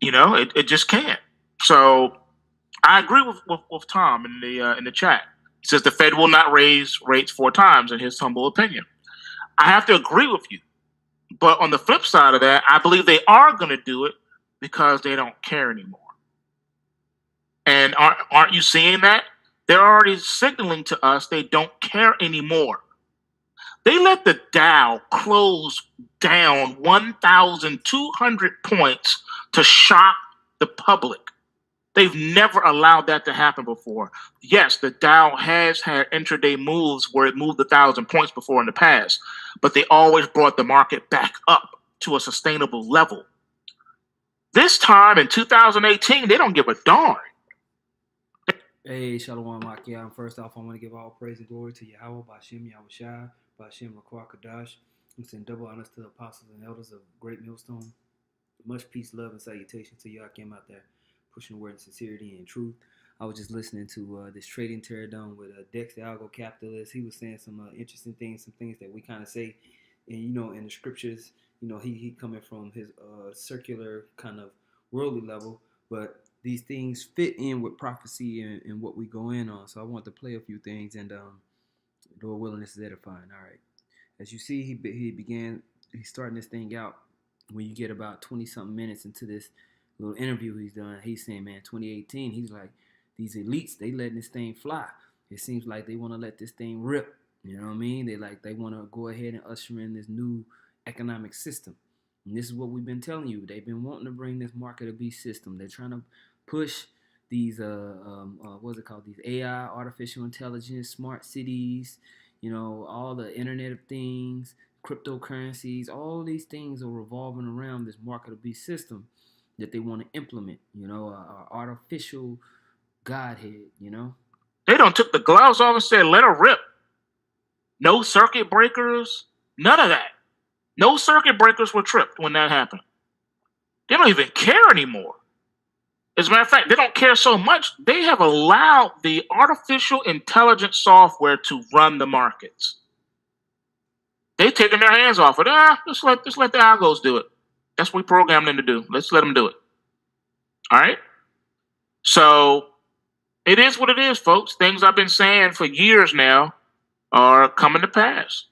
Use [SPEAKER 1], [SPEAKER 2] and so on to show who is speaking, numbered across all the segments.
[SPEAKER 1] It just can't. So I agree with Tom in the chat. He says the Fed will not raise rates 4 times, in his humble opinion. I have to agree with you. But on the flip side of that, I believe they are going to do it because they don't care anymore. And aren't you seeing that? They're already signaling to us they don't care anymore. They let the Dow close down 1,200 points to shock the public. They've never allowed that to happen before. Yes, the Dow has had intraday moves where it moved 1,000 points before in the past, but they always brought the market back up to a sustainable level. This time in 2018, they don't give a darn.
[SPEAKER 2] Hey, Shalom Makiah. First off, I want to give all praise and glory to Yahweh, Ba'Shem Yahushua, Ba'Shem Rakwa Kadash. I'm sending double honors to the apostles and elders of GreatMillStone. Much peace, love, and salutation to y'all came out there pushing the word of sincerity and truth. I was just listening to this trading teardown with Dex, the algo capitalist. He was saying some interesting things, some things that we kind of say, and in the scriptures, he coming from his circular kind of worldly level, but these things fit in with prophecy and what we go in on. So I want to play a few things, and Lord willing, this is edifying. All right. As you see, he's starting this thing out. When you get about 20-something minutes into this little interview he's done, he's saying, man, 2018, he's like, these elites, they letting this thing fly. It seems like they want to let this thing rip. You know what I mean? They want to go ahead and usher in this new economic system. And this is what we've been telling you. They've been wanting to bring this market of beast system. They're trying to push these what's it called? These AI, artificial intelligence, smart cities, all the Internet of Things, cryptocurrencies, all these things are revolving around this market of beast system that they want to implement, artificial godhead,
[SPEAKER 1] They don't took the gloves off and said, let her rip. No circuit breakers, none of that. No circuit breakers were tripped when that happened. They don't even care anymore. As a matter of fact, they don't care so much, they have allowed the artificial intelligence software to run the markets. They've taken their hands off it. Just let the algos do it. That's what we programmed them to do. Let's let them do it. All right? So it is what it is, folks. Things I've been saying for years now are coming to pass.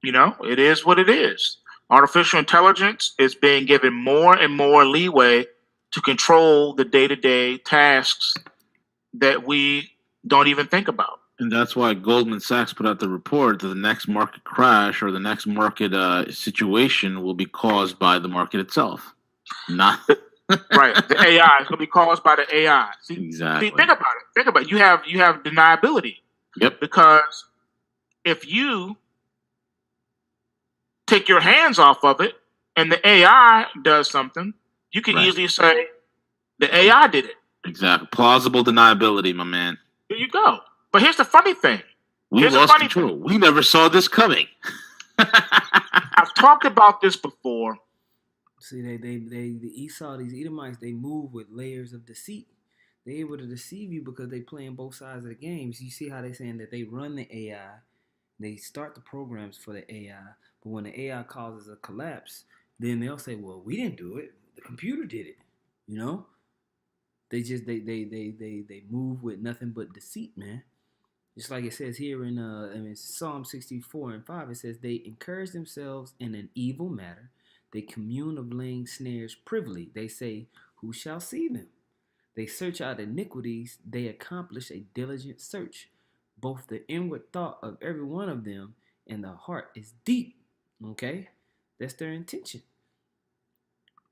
[SPEAKER 1] It is what it is. Artificial intelligence is being given more and more leeway to control the day-to-day tasks that we don't even think about.
[SPEAKER 3] And that's why Goldman Sachs put out the report that the next market crash or the next market situation will be caused by the market itself. Not
[SPEAKER 1] right. The AI is going to be caused by the AI.
[SPEAKER 3] Exactly.
[SPEAKER 1] See, think about it. You have deniability.
[SPEAKER 3] Yep.
[SPEAKER 1] Because if you take your hands off of it and the AI does something, you can easily say the AI did it.
[SPEAKER 3] Exactly. Plausible deniability, my man.
[SPEAKER 1] There you go. But here's the funny thing.
[SPEAKER 3] We lost control. We never saw this coming.
[SPEAKER 1] I've talked about this before.
[SPEAKER 2] See, the Esau, these Edomites, they move with layers of deceit. They're able to deceive you because they playing both sides of the game. So you see how they're saying that they run the AI, they start the programs for the AI, but when the AI causes a collapse, then they'll say, well, we didn't do it. The computer did it. They just they move with nothing but deceit, man. Just like it says here in Psalm 64:5, it says they encourage themselves in an evil matter. They commune of laying snares privily. They say, who shall see them? They search out iniquities. They accomplish a diligent search. Both the inward thought of every one of them and the heart is deep. Okay? That's their intention.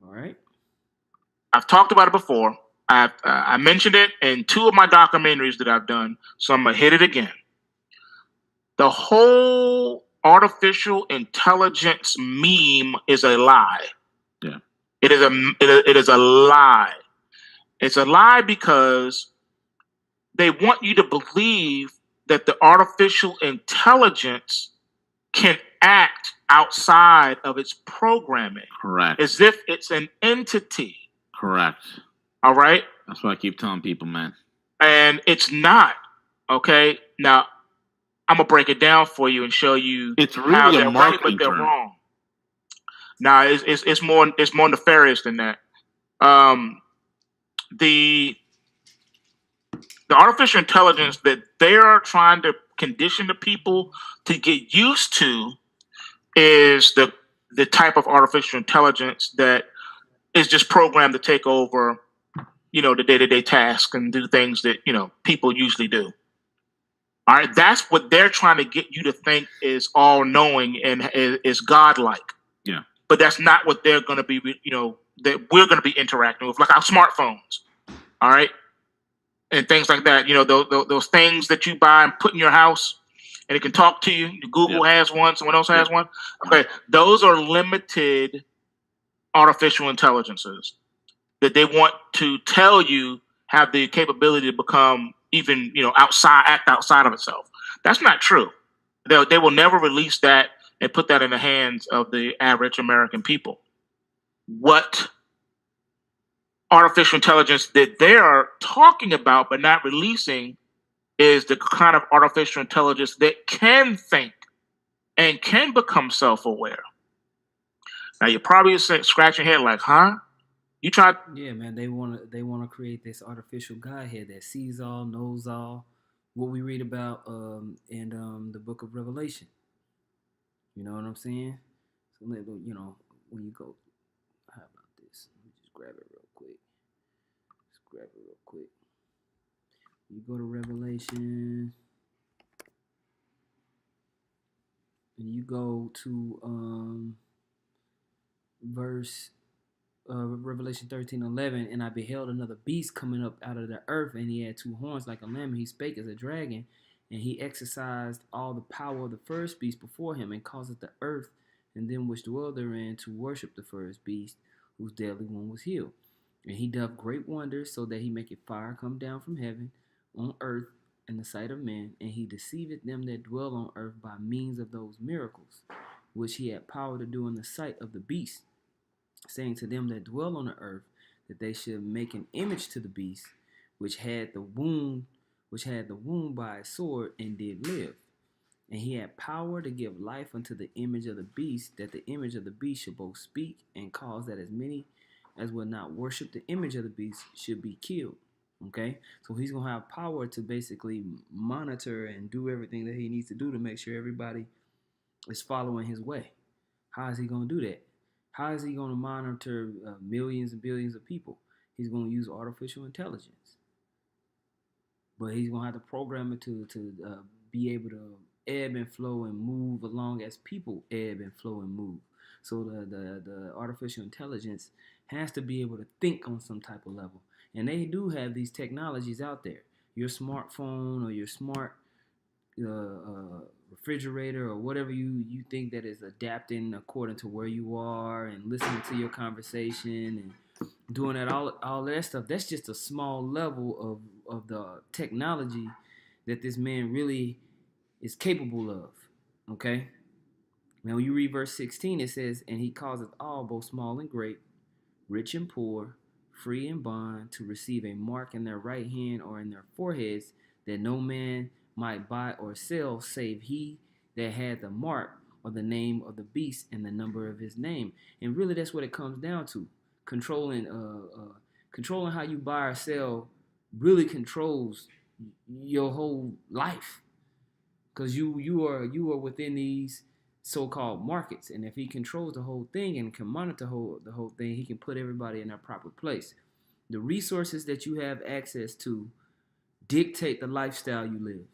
[SPEAKER 2] All right?
[SPEAKER 1] I've talked about it before. I mentioned it in 2 of my documentaries that I've done, so I'm going to hit it again. The whole artificial intelligence meme is a lie.
[SPEAKER 3] Yeah.
[SPEAKER 1] It is a lie. It's a lie because they want you to believe that the artificial intelligence can act outside of its programming.
[SPEAKER 3] Correct.
[SPEAKER 1] As if it's an entity.
[SPEAKER 3] Correct.
[SPEAKER 1] All right?
[SPEAKER 3] That's what I keep telling people, man.
[SPEAKER 1] And it's not. Okay? Now, I'm going to break it down for you and show you
[SPEAKER 3] it's really
[SPEAKER 1] how
[SPEAKER 3] a
[SPEAKER 1] they're right, but they're wrong. Now, it's more nefarious than that. The artificial intelligence that they are trying to condition the people to get used to is the type of artificial intelligence that is just programmed to take over, the day-to-day tasks and do things that, people usually do. All right, that's what they're trying to get you to think is all-knowing and is godlike.
[SPEAKER 3] Yeah.
[SPEAKER 1] But that's not what they're going to be, that we're going to be interacting with, like our smartphones. All right. And things like that, those things that you buy and put in your house and it can talk to you. Google has one, someone else has one. Okay. Those are limited artificial intelligences that they want to tell you have the capability to become even, act outside of itself. That's not true. They will never release that and put that in the hands of the average American people. What artificial intelligence that they are talking about but not releasing is the kind of artificial intelligence that can think and can become self-aware. Now you're probably scratching your head like, huh? You tried?
[SPEAKER 2] Yeah, man. They want to create this artificial Godhead that sees all, knows all. What we read about in the Book of Revelation. You know what I'm saying? So when you go, how about this? Let me just grab it real quick. You go to Revelation, and you go to Revelation 13:11, and I beheld another beast coming up out of the earth, and he had 2 horns like a lamb, and he spake as a dragon, and he exercised all the power of the first beast before him, and causeth the earth and them which dwell therein to worship the first beast, whose deadly one was healed. And he doth great wonders, so that he maketh fire come down from heaven on earth in the sight of men, and he deceiveth them that dwell on earth by means of those miracles, which he had power to do in the sight of the beast, saying to them that dwell on the earth, that they should make an image to the beast, which had the wound by a sword, and did live. And he had power to give life unto the image of the beast, that the image of the beast should both speak, and cause that as many as will not worship the image of the beast should be killed. Okay, so he's gonna have power to basically monitor and do everything that he needs to do to make sure everybody is following his way. How is he gonna do that? How is he gonna monitor millions and billions of people? He's gonna use artificial intelligence, but he's gonna have to program it to be able to ebb and flow and move along as people ebb and flow and move. So the artificial intelligence has to be able to think on some type of level. And they do have these technologies out there. Your smartphone or your smart refrigerator or whatever you think that is adapting according to where you are and listening to your conversation and doing that all that stuff. That's just a small level of the technology that this man really is capable of. Okay? Now, when you read verse 16, it says, and he causeth all, both small and great, rich and poor, free and bond, to receive a mark in their right hand or in their foreheads, that no man might buy or sell, save he that had the mark or the name of the beast and the number of his name. And really, that's what it comes down to. Controlling how you buy or sell really controls your whole life, because you are within these so-called markets, and if he controls the whole thing and can monitor the whole thing, he can put everybody in their proper place. The resources that you have access to dictate the lifestyle you live,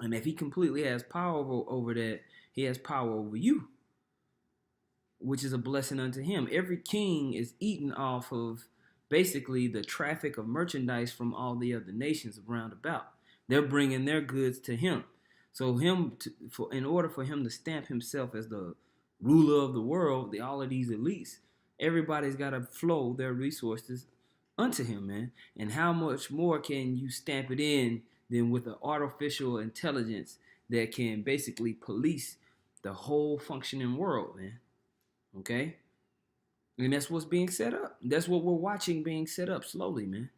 [SPEAKER 2] and if he completely has power over that, he has power over you, which is a blessing unto him. Every king is eating off of basically the traffic of merchandise from all the other nations around about. They're bringing their goods to him. So in order for him to stamp himself as the ruler of the world, all of these elites, everybody's got to flow their resources unto him, man. And how much more can you stamp it in than with an artificial intelligence that can basically police the whole functioning world, man? Okay? And that's what's being set up. That's what we're watching being set up slowly, man.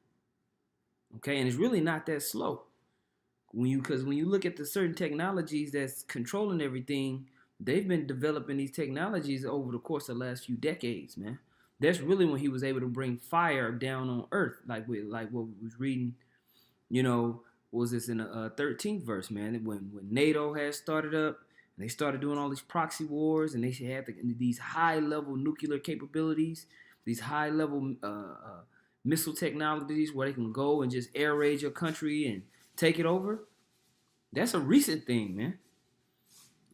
[SPEAKER 2] Okay? And it's really not that slow. Because when you look at the certain technologies that's controlling everything, they've been developing these technologies over the course of the last few decades, man. that's really when he was able to bring fire down on earth, like what we was reading, was this in the 13th verse, man? When NATO had started up, and they started doing all these proxy wars, and they had these high-level nuclear capabilities, these high-level missile technologies where they can go and just air raid your country and take it over. That's a recent thing, man.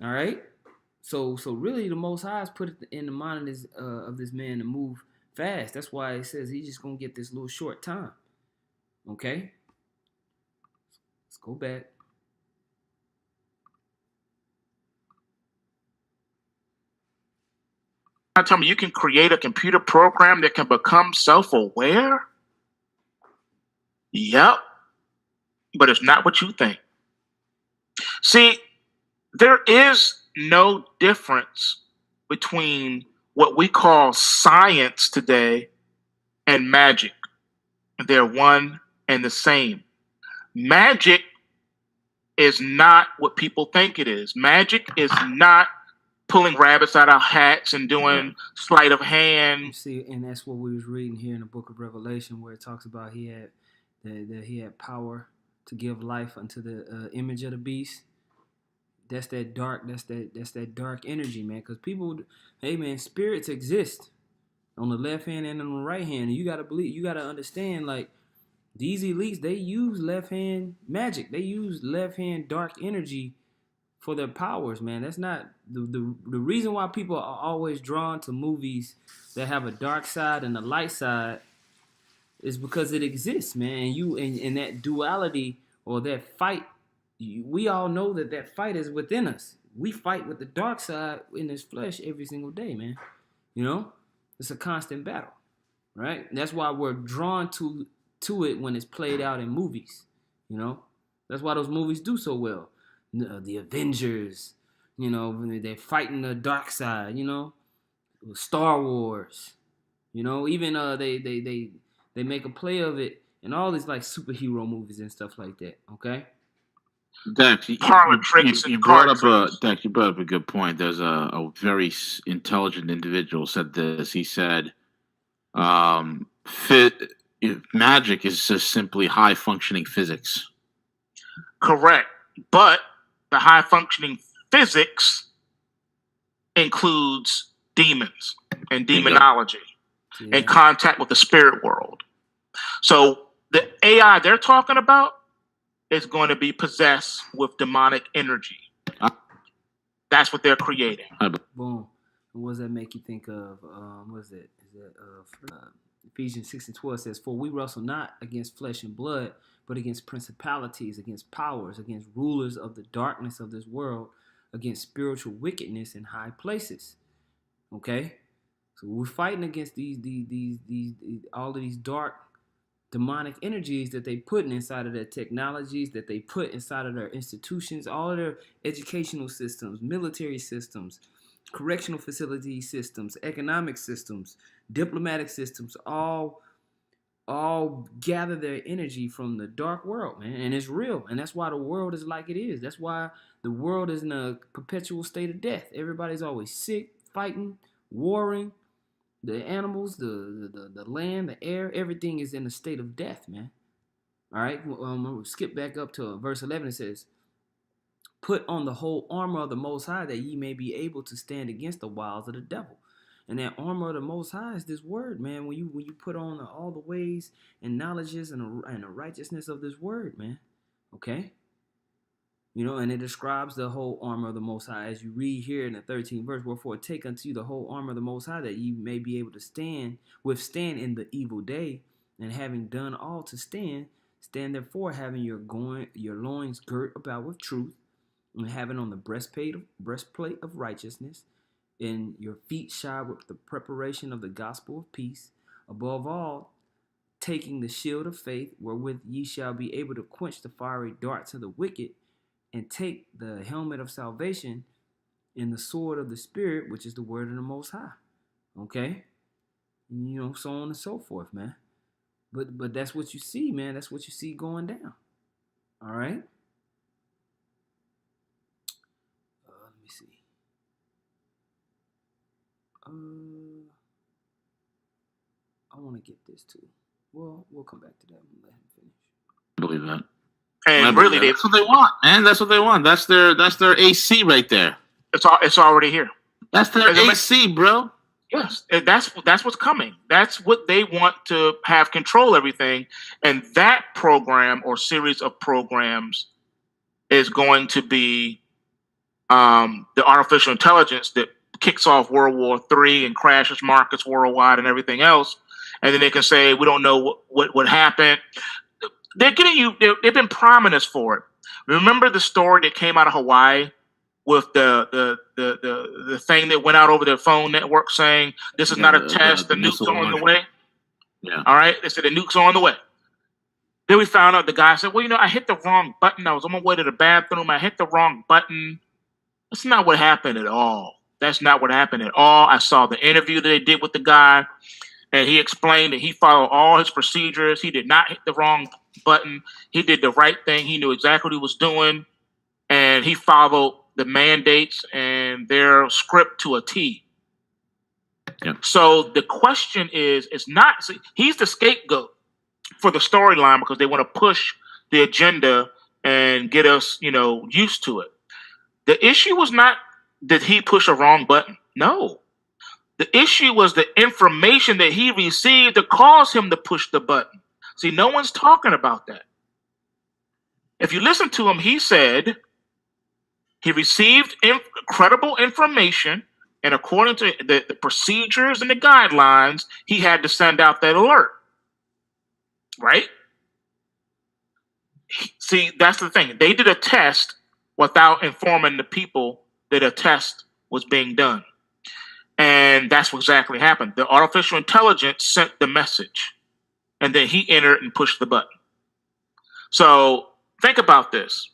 [SPEAKER 2] All right? So really the Most High has put it in the mind of this man to move fast. That's why it says he's just going to get this little short time. Okay? Let's go back.
[SPEAKER 1] Tell me you can create a computer program that can become self-aware? Yep. But it's not what you think. See, there is no difference between what we call science today and magic. They're one and the same. Magic is not what people think it is. Magic is not pulling rabbits out of hats and doing sleight of hand.
[SPEAKER 2] You see, and that's what we was reading here in the book of Revelation, where it talks about he had power to give life unto the image of the beast. That's that dark energy, man. Because people, hey man, spirits exist on the left hand and on the right hand. And you gotta believe, you gotta understand, like these elites, they use left hand magic. They use left hand dark energy for their powers, man. That's not the reason why people are always drawn to movies that have a dark side and a light side is because it exists, man. And you in that duality or that fight, we all know that fight is within us. We fight with the dark side in this flesh every single day, man. It's a constant battle, right? That's why we're drawn to it when it's played out in movies. That's why those movies do so well. The Avengers, they're fighting the dark side, Star Wars, even they make a play of it in all these like superhero movies and stuff like that. Okay.
[SPEAKER 3] Dex, you brought up a good point. There's a very intelligent individual said this. He said, magic is just simply high functioning physics.
[SPEAKER 1] Correct, but the high functioning physics includes demons and demonology and contact with the spirit world. So the AI they're talking about is going to be possessed with demonic energy. That's what they're creating.
[SPEAKER 2] Boom. What does that make you think of? What is it? Is it Ephesians 6:12 says, "For we wrestle not against flesh and blood, but against principalities, against powers, against rulers of the darkness of this world, against spiritual wickedness in high places." Okay, so we're fighting against all of these dark demonic energies that they put inside of their technologies, that they put inside of their institutions, all of their educational systems, military systems, correctional facility systems, economic systems, diplomatic systems, all gather their energy from the dark world, man. And it's real. And that's why the world is like it is. That's why the world is in a perpetual state of death. Everybody's always sick, fighting, warring. The animals, the land, the air, everything is in a state of death, man. All right, we'll skip back up to verse 11. It says, "Put on the whole armor of the Most High, that ye may be able to stand against the wiles of the devil." And that armor of the Most High is this word, man. When you put on all the ways and knowledges and the righteousness of this word, man. Okay. And it describes the whole armor of the Most High. As you read here in the 13th verse, "Wherefore take unto you the whole armor of the Most High, that ye may be able to withstand in the evil day, and having done all to stand therefore, having your loins girt about with truth, and having on the breastplate of righteousness, and your feet shod with the preparation of the gospel of peace. Above all, taking the shield of faith, wherewith ye shall be able to quench the fiery darts of the wicked, and take the helmet of salvation and the sword of the Spirit, which is the word of the Most High." Okay? So on and so forth, man. But that's what you see, man. That's what you see going down. All right? Let me see. want to get this too. Well, we'll come back to that and let him finish.
[SPEAKER 3] I believe that.
[SPEAKER 1] And really,
[SPEAKER 3] that's what they want, man. That's what they want. That's their AC right there.
[SPEAKER 1] It's already here.
[SPEAKER 3] That's their AC, bro.
[SPEAKER 1] Yes, that's what's coming. That's what they want to have control everything, and that program or series of programs is going to be the artificial intelligence that kicks off World War III and crashes markets worldwide and everything else. And then they can say, we don't know what happened. They're getting you. They've been priming us for it. Remember the story that came out of Hawaii with the thing that went out over the phone network saying this is not a test. The nukes are on the way.
[SPEAKER 3] Yeah.
[SPEAKER 1] All right. They said the nukes are on the way. Then we found out the guy said, well, I hit the wrong button. I was on my way to the bathroom. I hit the wrong button. That's not what happened at all. That's not what happened at all. I saw the interview that they did with the guy, and he explained that he followed all his procedures. He did not hit the wrong button. He did the right thing. He knew exactly what he was doing, and he followed the mandates and their script to a T.
[SPEAKER 3] Yeah.
[SPEAKER 1] So the question is, he's the scapegoat for the storyline because they want to push the agenda and get us, used to it. The issue was not did he push a wrong button? No. The issue was the information that he received that caused him to push the button. See, no one's talking about that. If you listen to him, he said he received incredible information, and according to the procedures and the guidelines, he had to send out that alert. Right? See, that's the thing. They did a test without informing the people that a test was being done. And that's what exactly happened. The artificial intelligence sent the message, and then he entered and pushed the button. So think about this.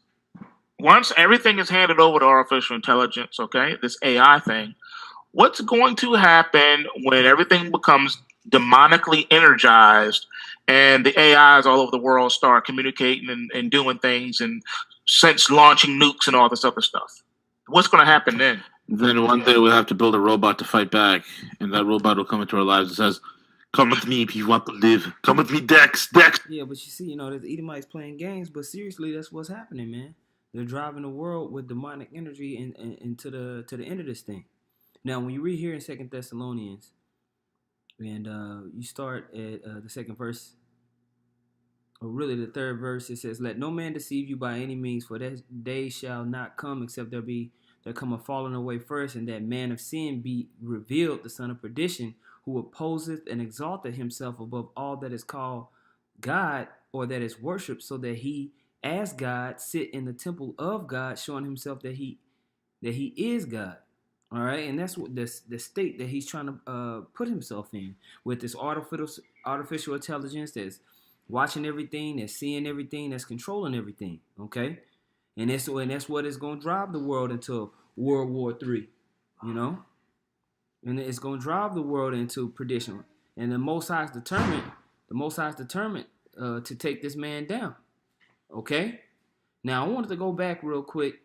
[SPEAKER 1] Once everything is handed over to artificial intelligence, okay, this AI thing, what's going to happen when everything becomes demonically energized and the AIs all over the world start communicating and doing things and since launching nukes and all this other stuff? What's going to happen then?
[SPEAKER 3] Then one day we'll have to build a robot to fight back, and that robot will come into our lives and says, "Come with me if you want to live. Come with me, Dex.
[SPEAKER 2] Yeah, but you see, there's Edomites playing games, but seriously, that's what's happening, man. They're driving the world with demonic energy into the end of this thing. Now, when you read here in 2 Thessalonians, and you start at the second verse, or really the third verse, it says, "Let no man deceive you by any means, for that day shall not come except there come a falling away first, and that man of sin be revealed, the son of perdition, who opposeth and exalteth himself above all that is called God or that is worshipped, so that he, as God, sit in the temple of God, showing himself that he is God." All right, and that's what the state that he's trying to put himself in with this artificial intelligence that's watching everything, that's seeing everything, that's controlling everything. Okay. And that's what is going to drive the world into World War III, and it's going to drive the world into perdition. And the Most High is determined to take this man down. Okay. Now I wanted to go back real quick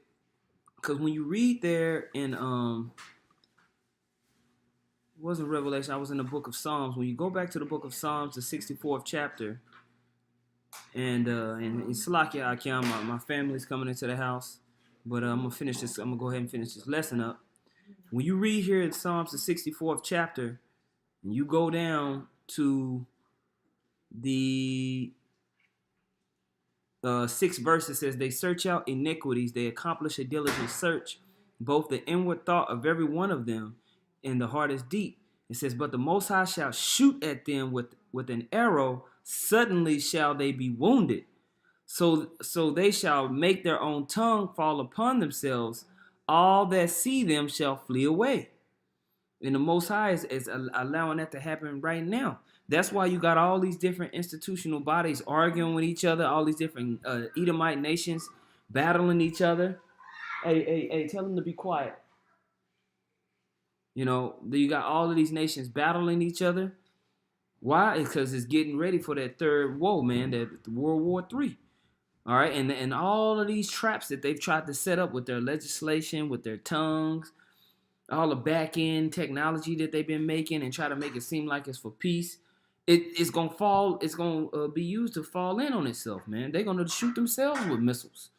[SPEAKER 2] because when you read there in it wasn't Revelation, I was in the book of Psalms. When you go back to the book of Psalms, the 64th chapter. And Salakia Akiam, my family's coming into the house, but I'm gonna finish this. I'm gonna go ahead and finish this lesson up. When you read here in Psalms, the 64th chapter, and you go down to the 6th verse, it says, "They search out iniquities; they accomplish a diligent search, both the inward thought of every one of them, and the heart is deep." It says, "But the Most High shall shoot at them with an arrow. Suddenly shall they be wounded. So they shall make their own tongue fall upon themselves. All that see them shall flee away." And the Most High is allowing that to happen right now. That's why you got all these different institutional bodies arguing with each other, all these different Edomite nations battling each other. Hey, tell them to be quiet. You got all of these nations battling each other. Why? Because it's getting ready for that third woe, man, that World War III. All right, and all of these traps that they've tried to set up with their legislation, with their tongues, all the back end technology that they've been making and try to make it seem like it's for peace. it's gonna fall. It's gonna be used to fall in on itself, man. They're gonna shoot themselves with missiles.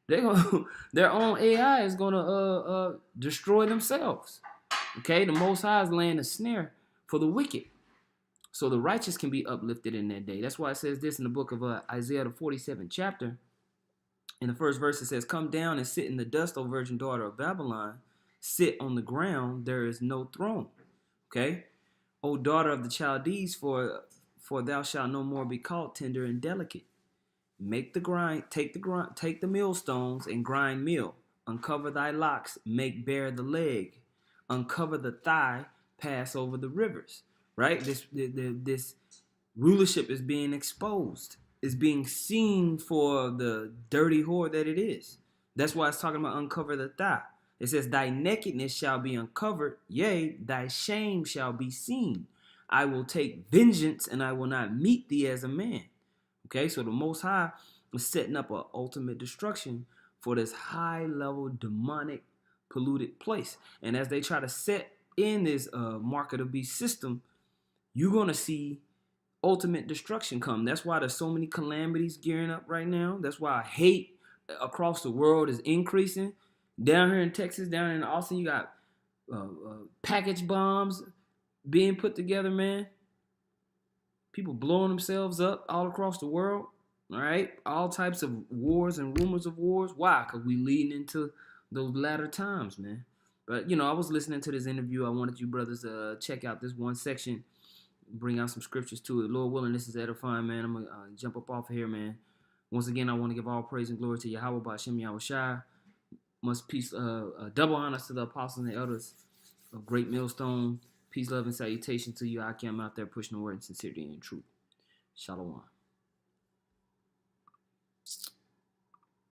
[SPEAKER 2] Their own AI is gonna destroy themselves. Okay, the Most High is laying a snare for the wicked, so the righteous can be uplifted in that day. That's why it says this in the book of Isaiah, the 47th chapter. In the first verse, it says, "Come down and sit in the dust, O virgin daughter of Babylon. Sit on the ground, there is no throne." Okay, O daughter of the Chaldees, for thou shalt no more be called tender and delicate. Take the millstones and grind meal. Uncover thy locks, make bare the leg. Uncover the thigh, pass over the rivers. Right? This rulership is being exposed. Is being seen for the dirty whore that it is. That's why it's talking about uncover the thigh. It says, thy nakedness shall be uncovered, yea, thy shame shall be seen. I will take vengeance, and I will not meet thee as a man. Okay, so the Most High is setting up an ultimate destruction for this high-level, demonic, polluted place. And as they try to set in this mark of the beast system, you're going to see ultimate destruction come. That's why there's so many calamities gearing up right now. That's why hate across the world is increasing. Down here in Texas, down in Austin, you got package bombs being put together, man. People blowing themselves up all across the world. All right, all types of wars and rumors of wars. Why? Because we leading into those latter times, man. But I was listening to this interview. I wanted you brothers to check out this one section. Bring out some scriptures to it. Lord willing, this is edifying, man. I'm going to jump up off of here, man. Once again, I want to give all praise and glory to Yahweh Ba'Shem Yahushua. Much peace, double honors to the apostles and the elders of Great Millstone. Peace, love, and salutation to you. I am out there pushing the word in sincerity and truth. Shalom.